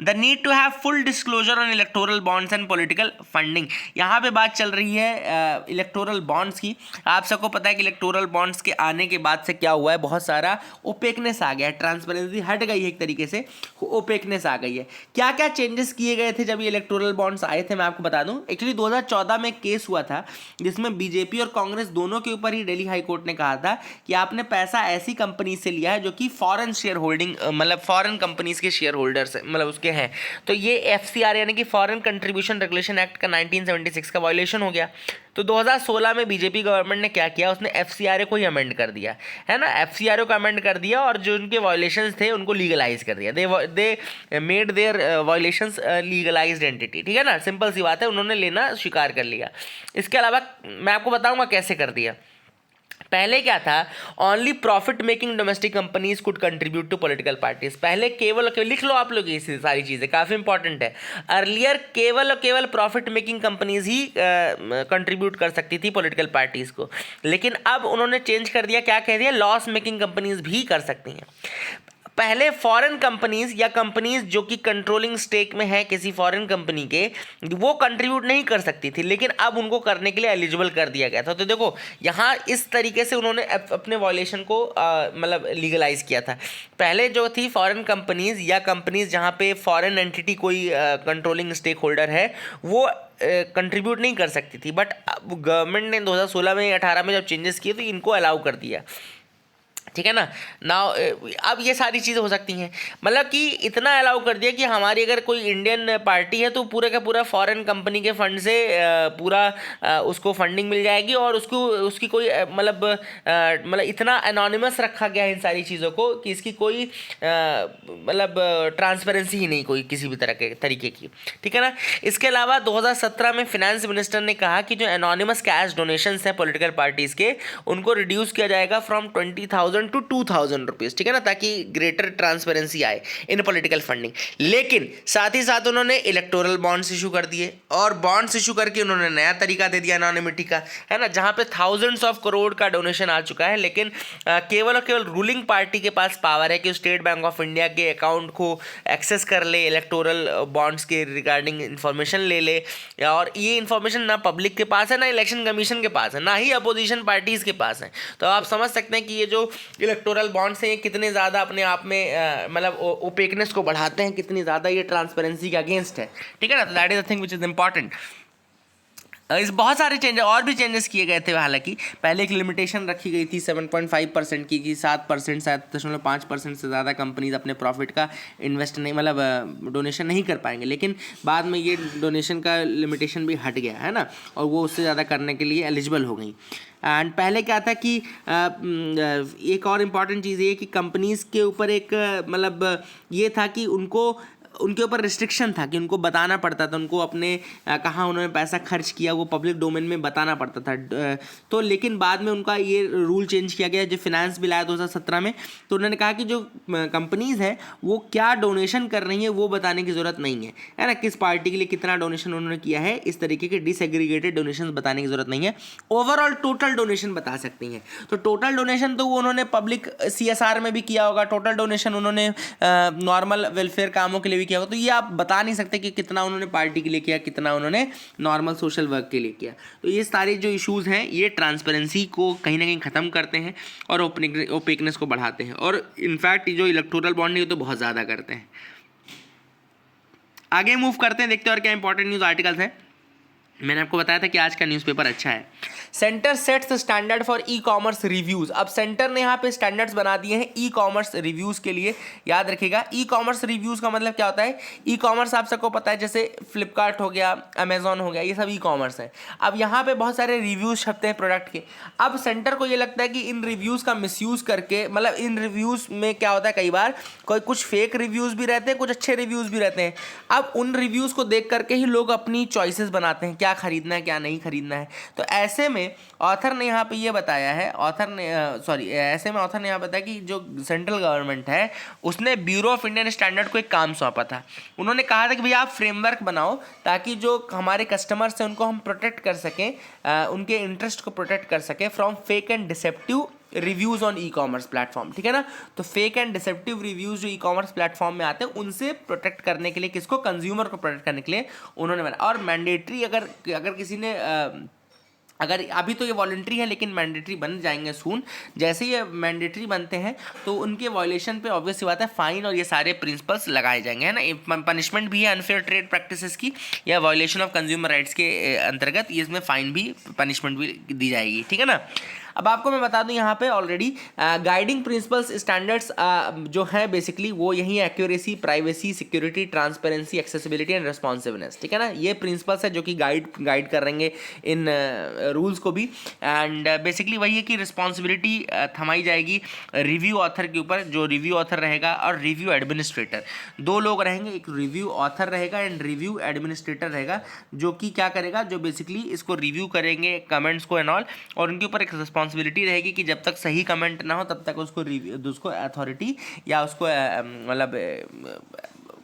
The need to have full disclosure on electoral bonds and political funding. यहाँ पे बात चल रही है इलेक्टोरल बॉन्ड्स की। आप सबको पता है कि इलेक्टोरल बॉन्ड्स के आने के बाद से क्या हुआ है, बहुत सारा ओपेकनेस आ गया है, ट्रांसपेरेंसी हट गई है, एक तरीके से ओपेकनेस आ गई है। क्या क्या चेंजेस किए गए थे जब ये इलेक्टोरल बॉन्ड्स आए थे मैं आपको बता दूं। एक्चुअली 2014 में एक केस हुआ था जिसमें बीजेपी और कांग्रेस दोनों के ऊपर ही दिल्ली हाई कोर्ट ने कहा था कि आपने पैसा ऐसी कंपनी से लिया है जो कि फॉरेन शेयर होल्डिंग, मतलब फॉरेन कंपनीज के शेयर होल्डर्स मतलब उसके हैं। तो ये FCR यानी कि फॉरेन कंट्रीब्यूशन रेगुलेशन एक्ट का 1976 का वायलेशन हो गया। तो 2016 में बीजेपी गवर्नमेंट ने क्या किया, उसने एफसीआरए को ही अमेंड कर दिया, है ना, एफसीआरए को अमेंड कर दिया और जो उनके वायलेशंस थे उनको लीगलाइज कर दिया। They made their violations legalised entity, ठीक है ना, सिंपल सी बात है, उन्होंने लेना स्वीकार कर लिया। इसके अलावा मैं आपको बताऊंगा कैसे कर दिया। पहले क्या था, only profit making domestic companies could contribute to political parties. पहले केवल लिख लो आप लोग ये सारी चीज़ें, काफ़ी इंपॉर्टेंट है। अर्लियर केवल प्रॉफिट मेकिंग कंपनीज ही कंट्रीब्यूट कर सकती थी पॉलिटिकल पार्टीज को, लेकिन अब उन्होंने चेंज कर दिया, क्या कह दिया, लॉस मेकिंग कंपनीज भी कर सकती हैं। पहले फॉरेन कंपनीज या कंपनीज जो कि कंट्रोलिंग स्टेक में है किसी फॉरेन कंपनी के, वो कंट्रीब्यूट नहीं कर सकती थी, लेकिन अब उनको करने के लिए एलिजिबल कर दिया गया था। तो देखो यहाँ इस तरीके से उन्होंने अपने वॉयलेशन को मतलब लीगलाइज किया था। पहले जो थी फॉरेन कंपनीज या कंपनीज जहाँ पे फॉरेन एंटिटी कोई कंट्रोलिंग स्टेक होल्डर है, वो कंट्रीब्यूट नहीं कर सकती थी, बट गवर्नमेंट ने 2016 में 18 में जब चेंजेस किए तो इनको अलाउ कर दिया, ठीक है ना। नाउ अब ये सारी चीज़ें हो सकती हैं, मतलब कि इतना अलाउ कर दिया कि हमारी अगर कोई इंडियन पार्टी है तो पूरे का पूरा फॉरेन कंपनी के फंड से पूरा उसको फंडिंग मिल जाएगी, और उसकी कोई मतलब इतना एनोनिमस रखा गया है इन सारी चीज़ों को कि इसकी कोई मतलब ट्रांसपेरेंसी ही नहीं कोई किसी भी तरह के तरीके की, ठीक है ना। इसके अलावा 2017 में फिनेंस मिनिस्टर ने कहा कि जो एनोनिमस कैश डोनेशंस हैं पॉलिटिकल पार्टीज़ के, उनको रिड्यूस किया जाएगा फ्रॉम 20,000 to 2,000 रुपीज़, ठीक है ना, ताकि ग्रेटर ट्रांसपेरेंसी आए इन पॉलिटिकल फंडिंग। लेकिन साथ ही साथ उन्होंने इलेक्टोरल बॉन्ड्स इशू कर दिए, और बॉन्ड्स इशू करके उन्होंने नया तरीका दे दिया एनोनिमिटी का, है ना, जहां पे थाउजेंड्स ऑफ करोड़ का डोनेशन आ चुका है, लेकिन केवल और केवल रूलिंग पार्टी के पास पावर है कि स्टेट बैंक ऑफ इंडिया के अकाउंट को एक्सेस कर ले, इलेक्टोरल बॉन्ड्स के रिगार्डिंग इंफॉर्मेशन ले ले, और ये इंफॉर्मेशन ना पब्लिक के पास है, ना इलेक्शन कमीशन के पास है, ना ही अपोजिशन पार्टीज़ के पास है। तो आप समझ सकते हैं कि ये जो इलेक्टोरल बॉन्ड्स हैं कितने ज़्यादा अपने आप में मतलब ओपेकनेस को बढ़ाते हैं, कितनी ज़्यादा ये ट्रांसपेरेंसी के अगेंस्ट है, ठीक है ना। तो that is the thing which is important. इस बहुत सारे चेंजेस और भी चेंजेस किए गए थे। हालांकि पहले एक लिमिटेशन रखी गई थी 7.5% की, कि 7% 7.5% से ज़्यादा कंपनीज अपने प्रॉफिट का इन्वेस्ट नहीं मतलब डोनेशन नहीं कर पाएंगे, लेकिन बाद में ये डोनेशन का लिमिटेशन भी हट गया, है ना, और वो उससे ज़्यादा करने के लिए एलिजिबल हो गई। एंड पहले क्या था कि एक और इम्पॉर्टेंट चीज़ ये कि कंपनीज़ के ऊपर एक मतलब ये था कि उनके ऊपर रिस्ट्रिक्शन था कि उनको बताना पड़ता था, उनको अपने कहाँ उन्होंने पैसा खर्च किया वो पब्लिक डोमेन में बताना पड़ता था। तो लेकिन बाद में उनका ये रूल चेंज किया गया, जो फिनेंस बिल आया 2017 में, तो उन्होंने कहा कि जो कंपनीज़ है वो क्या डोनेशन कर रही है वो बताने की ज़रूरत नहीं है ना, किस पार्टी के लिए कितना डोनेशन उन्होंने किया है, इस तरीके के डिसएग्रीगेटेड डोनेशन बताने की ज़रूरत नहीं है, ओवरऑल टोटल डोनेशन बता सकती हैं। तो टोटल डोनेशन तो उन्होंने पब्लिक CSR में भी किया होगा, टोटल डोनेशन उन्होंने नॉर्मल वेलफेयर कामों के लिए किया होगा, तो ये आप बता नहीं सकते कि कितना उन्होंने पार्टी के लिए किया, कितना उन्होंने नॉर्मल सोशल वर्क के लिए किया। तो ये सारे जो इश्यूज हैं ये ट्रांसपेरेंसी को कहीं ना कहीं ख़त्म करते हैं और ओपेकनेस को बढ़ाते हैं, और इनफैक्ट जो इलेक्टोरल बॉन्ड है ये तो बहुत ज़्यादा करते हैं। आगे मूव करते हैं, देखते हैं और क्या इंपॉर्टेंट न्यूज़ आर्टिकल्स हैं। मैंने आपको बताया था कि आज का न्यूज़पेपर अच्छा है। Centre sets standard for e commerce reviews. अब सेंटर ने यहाँ पे स्टैंडर्ड्स बना दिए हैं ई कॉमर्स रिव्यूज़ के लिए। याद रखिएगा, ई कॉमर्स रिव्यूज़ का मतलब क्या होता है। ई कॉमर्स आप सबको पता है, जैसे फ्लिपकार्ट हो गया, अमेजॉन हो गया, ये सब ई कॉमर्स है। अब यहाँ पे बहुत सारे रिव्यूज़ छपते हैं प्रोडक्ट के। अब सेंटर को ये लगता है कि इन रिव्यूज़ का मिसयूज़ करके, मतलब इन रिव्यूज़ में क्या होता है, कई बार कुछ फेक रिव्यूज़ भी रहते हैं, कुछ अच्छे रिव्यूज़ भी रहते हैं। अब उन रिव्यूज़ को देख करके ही लोग अपनी चॉइसेस बनाते हैं, क्या खरीदना है क्या नहीं खरीदना है। तो ऐसे में ऑथर ने यहाँ पे ये बताया है, ऐसे में ऑथर ने यहाँ बताया कि जो सेंट्रल गवर्नमेंट है उसने ब्यूरो ऑफ इंडियन स्टैंडर्ड को एक काम सौंपा था। उन्होंने कहा था कि भैया आप फ्रेमवर्क बनाओ ताकि जो हमारे कस्टमर्स हैं उनको हम प्रोटेक्ट कर सकें, उनके इंटरेस्ट को प्रोटेक्ट कर सकें from fake and deceptive reviews on e commerce platform, ठीक है ना। तो फेक एंड डिसेप्टिव रिव्यूज़ जो ई कॉमर्स प्लेटफॉर्म में आते हैं उनसे प्रोटेक्ट करने के लिए, किसको, कंज्यूमर को प्रोटेक्ट करने के लिए उन्होंने बनाया। और मैंडेटरी अगर किसी ने अगर अभी तो ये वॉलंटरी है लेकिन मैंडेटरी बन जाएंगे सून, जैसे ये मैंडेटरी बनते हैं तो उनके वॉयलेशन पे ऑब्वियस सी बात है फाइन और ये सारे प्रिंसिपल्स लगाए जाएंगे, है ना। पनिशमेंट भी है अनफेयर ट्रेड प्रैक्टिसेस की या वॉयलेशन ऑफ कंज्यूमर राइट्स के अंतर्गत, इसमें फाइन भी, पनिशमेंट भी दी जाएगी, ठीक है ना। अब आपको मैं बता दूं यहाँ पे ऑलरेडी गाइडिंग प्रिंसिपल्स स्टैंडर्ड्स जो है बेसिकली वो यही accuracy, privacy, security, transparency, accessibility and responsiveness, ठीक है ना। ये प्रिंसिपल्स है जो कि गाइड करेंगे इन रूल्स को भी। एंड बेसिकली वही है कि रिस्पॉन्सिबिलिटी थमाई जाएगी रिव्यू ऑथर के ऊपर, जो रिव्यू ऑथर रहेगा और रिव्यू एडमिनिस्ट्रेटर, दो लोग रहेंगे, एक रिव्यू ऑथर रहेगा एंड रिव्यू एडमिनिस्ट्रेटर रहेगा, जो कि क्या करेगा, जो बेसिकली इसको रिव्यू करेंगे कमेंट्स को एंड ऑल, और उनके ऊपर एक रिस्पॉन्सिबिलिटी रहेगी कि जब तक सही कमेंट ना हो तब तक उसको रिव्यू, उसको अथॉरिटी या उसको मतलब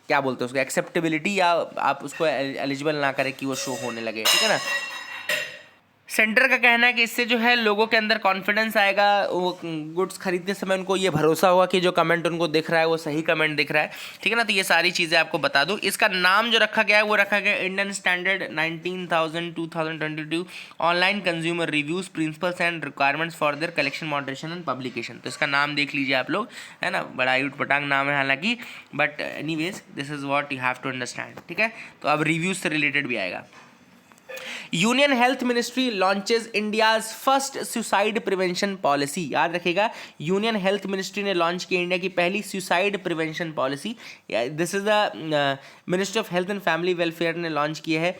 क्या बोलते हैं उसको एक्सेप्टेबिलिटी, या आप उसको एलिजिबल ना करें कि वो शो होने लगे, ठीक है ना। सेंटर का कहना है कि इससे जो है लोगों के अंदर कॉन्फिडेंस आएगा, वो गुड्स खरीदते समय उनको ये भरोसा होगा कि जो कमेंट उनको दिख रहा है वो सही कमेंट दिख रहा है, ठीक है ना। तो ये सारी चीज़ें आपको बता दूं। इसका नाम जो रखा गया है वो रखा गया Indian standard 19,2022 online consumer reviews principles and requirements for their collection, moderation and publication. तो इसका नाम देख लीजिए आप लोग, है ना, बड़ा यूट पटांग नाम है हालांकि, but anyways this is what you have to understand, ठीक है। तो अब रिव्यूज से रिलेटेड भी आएगा। Union health ministry launches India's first suicide prevention policy. याद रखिएगा, यूनियन हेल्थ मिनिस्ट्री ने लॉन्च की इंडिया की पहली suicide prevention policy. This is the ministry of health and family welfare ने लॉन्च किया है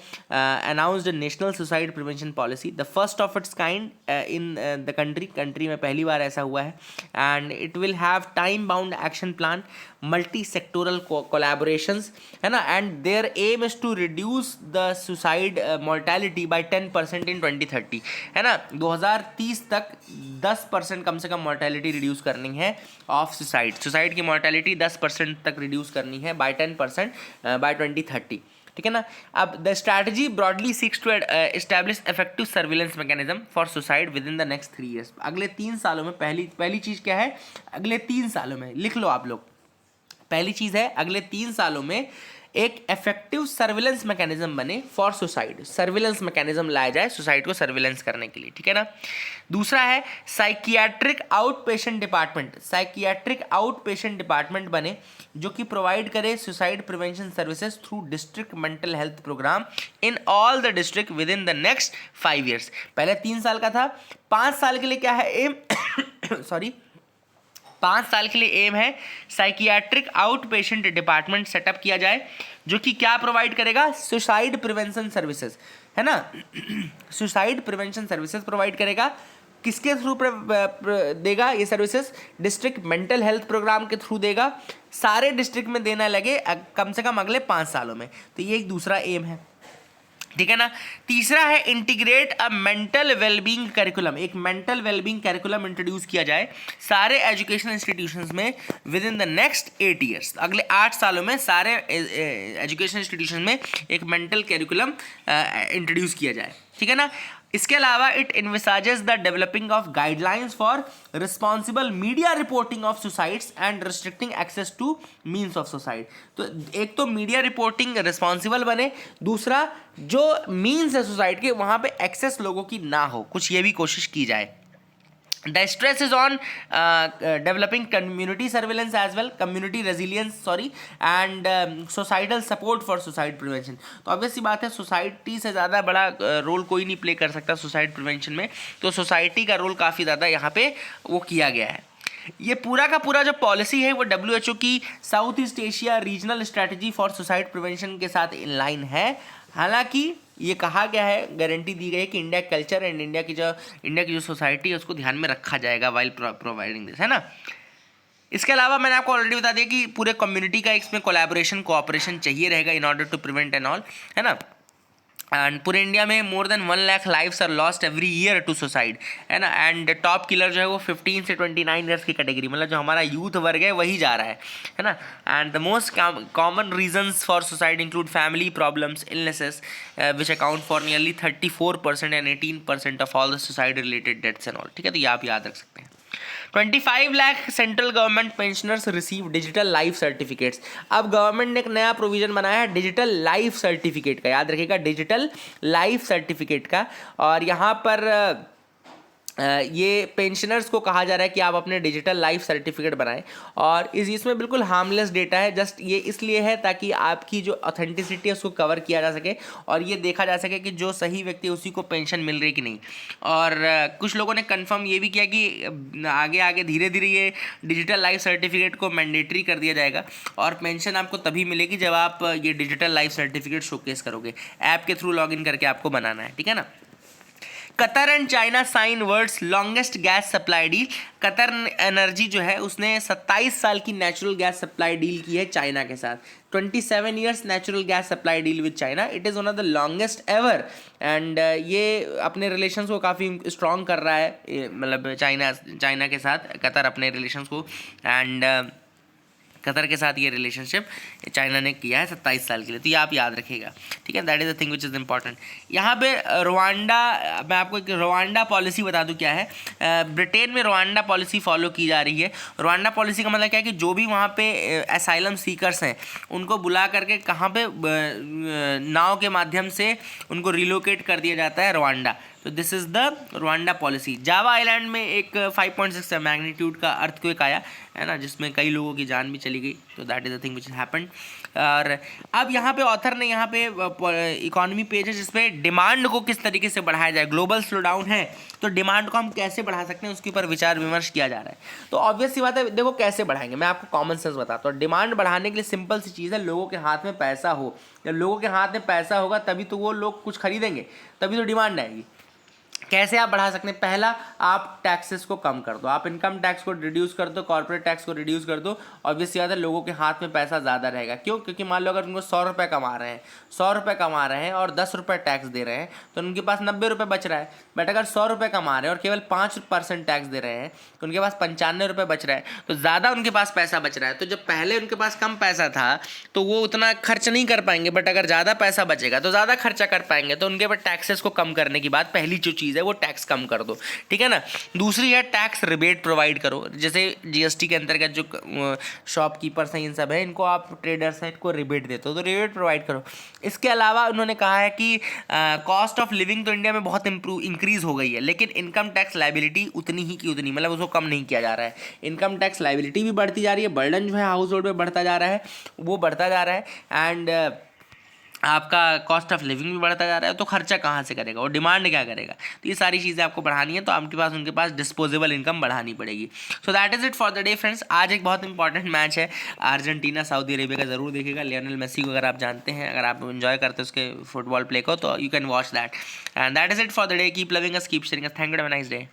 announced national suicide prevention policy, the first of its kind in the country में पहली बार ऐसा हुआ है। And it will have time bound action plan, multi sectoral collaborations, है ना, and their aim is to reduce the suicide mortality by 10% in 2030, है ना। 2030 तक 10% कम से कम मोर्टेलिटी रिड्यूस करनी है ऑफ सुसाइड की मोर्टेलिटी 10% तक रिड्यूस करनी है बाय 10% बाय 2030, ठीक है ना। अब the strategy broadly seeks to establish effective surveillance mechanism for suicide within the द नेक्स्ट 3 years। अगले 3 सालों में पहली चीज़ क्या है, अगले 3 सालों में लिख लो आप लोग, पहली चीज़ है अगले 3 सालों में एक इफेक्टिव सर्विलेंस मैकेनिज्म बने फॉर सुसाइड, सर्विलेंस मैकेनिज्म लाया जाए सुसाइड को सर्विलेंस करने के लिए, ठीक है ना। दूसरा है साइकियाट्रिक आउट पेशेंट डिपार्टमेंट बने जो कि प्रोवाइड करे suicide prevention services through district mental health programme in all the district within the द नेक्स्ट 5 years। पहले 3 साल का था, 5 साल के लिए क्या है एम 5 साल के लिए एम है psychiatric out patient department setup किया जाए जो कि क्या प्रोवाइड करेगा, सुसाइड प्रिवेंशन सर्विसेज, है ना। सुसाइड प्रिवेंशन सर्विसेज प्रोवाइड करेगा, किसके थ्रू देगा ये services, district mental health programme के थ्रू देगा, सारे डिस्ट्रिक्ट में देना लगे कम से कम अगले 5 सालों में। तो ये एक दूसरा एम है, ठीक है ना। तीसरा है इंटीग्रेट अ मेंटल वेलबींग करिकुलम, एक मेंटल वेलबींग करिकुलम इंट्रोड्यूस किया जाए सारे एजुकेशन इंस्टीट्यूशंस में विद इन द नेक्स्ट 8 years। अगले 8 सालों में सारे एजुकेशन इंस्टीट्यूशन में एक मेंटल करिकुलम इंट्रोड्यूस किया जाए, ठीक है ना। इसके अलावा it envisages the developing of guidelines for responsible media reporting of suicides and restricting access to means of suicide. तो एक तो मीडिया रिपोर्टिंग रिस्पॉन्सिबल बने, दूसरा जो मीन्स है सुसाइड के वहाँ पे एक्सेस लोगों की ना हो, कुछ ये भी कोशिश की जाए। The stress is on developing community surveillance as well, community resilience and societal support for suicide prevention। तो obvious सी बात है सोसाइटी से ज़्यादा बड़ा रोल कोई नहीं प्ले कर सकता सुसाइड प्रिवेंशन में, तो सोसाइटी का रोल काफ़ी ज़्यादा यहाँ पे वो किया गया है। ये पूरा का पूरा जो पॉलिसी है वो WHO की south east Asia regional strategy for suicide prevention के साथ इन लाइन है। हालांकि ये कहा गया है, गारंटी दी गई है कि इंडिया कल्चर एंड इंडिया की जो सोसाइटी है उसको ध्यान में रखा जाएगा वाइल प्रोवाइडिंग दिस, है ना। इसके अलावा मैंने आपको ऑलरेडी बता दिया कि पूरे कम्युनिटी का इसमें कोलैबोरेशन कोऑपरेशन चाहिए रहेगा in order to prevent and all, है ना। एंड पूरे इंडिया में more than 1 lakh lives are lost every year to suicide, है ना। एंड टॉप किलर जो है वो 15 से 29 ईयर्स की कैटेगरी, मतलब जो हमारा यूथ वर्ग है वही जा रहा है ना। And the most common reasons for suicide include family problems, illnesses which account for nearly 34% and 18% of all the suicide related deaths and all, ठीक है। तो ये आप याद रख सकते हैं। 25 lakh central government pensioners receive digital life certificates. अब गवर्नमेंट ने एक नया प्रोविजन बनाया है डिजिटल लाइफ सर्टिफिकेट का, याद रखिएगा डिजिटल लाइफ सर्टिफिकेट का। और यहाँ पर ये पेंशनर्स को कहा जा रहा है कि आप अपने डिजिटल लाइफ सर्टिफिकेट बनाएं, और इसमें बिल्कुल हार्मलेस डेटा है, जस्ट ये इसलिए है ताकि आपकी जो ऑथेंटिसिटी है उसको कवर किया जा सके और ये देखा जा सके कि जो सही व्यक्ति है उसी को पेंशन मिल रही कि नहीं। और कुछ लोगों ने कंफर्म ये भी किया कि आगे आगे धीरे धीरे ये डिजिटल लाइफ सर्टिफिकेट को मैंडेटरी कर दिया जाएगा और पेंशन आपको तभी मिलेगी जब आप ये डिजिटल लाइफ सर्टिफिकेट शोकेस करोगे। ऐप के थ्रू लॉगिन करके आपको बनाना है, ठीक है ना। Qatar and China sign world's longest gas supply deal. Qatar energy जो है उसने 27 साल की नेचुरल गैस सप्लाई डील की है चाइना के साथ। 27 years natural gas supply deal with China, it is one of the longest ever. And ये अपने रिलेशंस को काफ़ी स्ट्रॉन्ग कर रहा है, मतलब चाइना के साथ कतर अपने रिलेशंस को, एंड कतर के साथ ये रिलेशनशिप चाइना ने किया है 27 साल के लिए, तो ये आप याद रखिएगा, ठीक है। That is the thing which is important. यहाँ पे रवांडा, मैं आपको एक रवांडा पॉलिसी बता दूँ क्या है। ब्रिटेन में रवांडा पॉलिसी फॉलो की जा रही है। रवांडा पॉलिसी का मतलब क्या है कि जो भी वहाँ पे असाइलम सीकर्स हैं उनको बुला करके कहाँ पे नाव के माध्यम से उनको रिलोकेट कर दिया जाता है रवांडा। तो this is the Rwanda policy. Java island में एक 5.6 मैग्नीट्यूड का अर्थक्वेक आया है ना, जिसमें कई लोगों की जान भी चली गई। तो that is the thing which happened. और अब यहाँ पे ऑथर ने यहाँ पे इकोनॉमी पेज है जिसमें डिमांड को किस तरीके से बढ़ाया जाए। ग्लोबल स्लोडाउन है तो डिमांड को हम कैसे बढ़ा सकते हैं उसके ऊपर विचार विमर्श किया जा रहा है। तो ऑब्वियस सी बात है, देखो कैसे बढ़ाएंगे, मैं आपको कॉमन सेंस बताता हूँ। डिमांड बढ़ाने के लिए सिंपल सी चीज़ है, लोगों के हाथ में पैसा हो। जब लोगों के हाथ में पैसा होगा तभी तो वो लोग कुछ खरीदेंगे, तभी तो डिमांड आएगी। कैसे आप बढ़ा सकते हैं? पहला, आप टैक्सेस को कम कर दो, आप इनकम टैक्स को रिड्यूस कर दो, कॉर्पोरेट टैक्स को रिड्यूस कर दो। ऑब्वियसली बात है लोगों के हाथ में पैसा ज़्यादा रहेगा। क्यों? क्योंकि मान लो अगर उनको 100 रुपये कमा रहे हैं, 100 रुपये कमा रहे हैं और 10 रुपये टैक्स दे रहे हैं तो उनके पास 90 रुपये बच रहा है। बट अगर 100 रुपये कमा रहे हैं और केवल 5% टैक्स दे रहे हैं तो उनके पास 95 रुपये बच रहा है, तो ज़्यादा उनके पास पैसा बच रहा है। तो जब पहले उनके पास कम पैसा था तो वो उतना खर्च नहीं कर पाएंगे, बट अगर ज़्यादा पैसा बचेगा तो ज़्यादा खर्चा कर पाएंगे। तो उनके पास टैक्सेस को कम करने की बात, पहली जो चीज़ है वो टैक्स कम कर दो, ठीक है ना। दूसरी है टैक्स रिबेट प्रोवाइड करो। जैसे जीएसटी के अंतर्गत जो शॉपकीपर्स हैं इन सब है, इनको आप ट्रेडर्स हैं, इनको रिबेट देते हो तो रिबेट प्रोवाइड करो। इसके अलावा उन्होंने कहा है कि कॉस्ट ऑफ लिविंग तो इंडिया में बहुत इंक्रीज हो गई है, लेकिन इनकम टैक्स लाइबिलिटी उतनी ही की उतनी, मतलब उसको कम नहीं किया जा रहा है। इनकम टैक्स लाइबिलिटी भी बढ़ती जा रही है, बर्डन जो है हाउस होल्ड पे बढ़ता जा रहा है, वो बढ़ता जा रहा है, एंड आपका कॉस्ट ऑफ लिविंग भी बढ़ता जा रहा है। तो खर्चा कहाँ से करेगा और डिमांड क्या करेगा? तो ये सारी चीज़ें आपको बढ़ानी है, तो आपके पास उनके पास डिस्पोजेबल इनकम बढ़ानी पड़ेगी। So that is it for the day friends. आज एक बहुत इंपॉर्टेंट मैच है अर्जेंटीना सऊदी अरेबिया का, ज़रूर देखिएगा। लियोनेल मेसी को अगर आप जानते हैं, अगर आप एंजॉय करते हैं उसके फुटबॉल प्ले को, तो you can watch that. And that is it for the day. Keep loving us, keep sharing us. Thank you, have a nice day.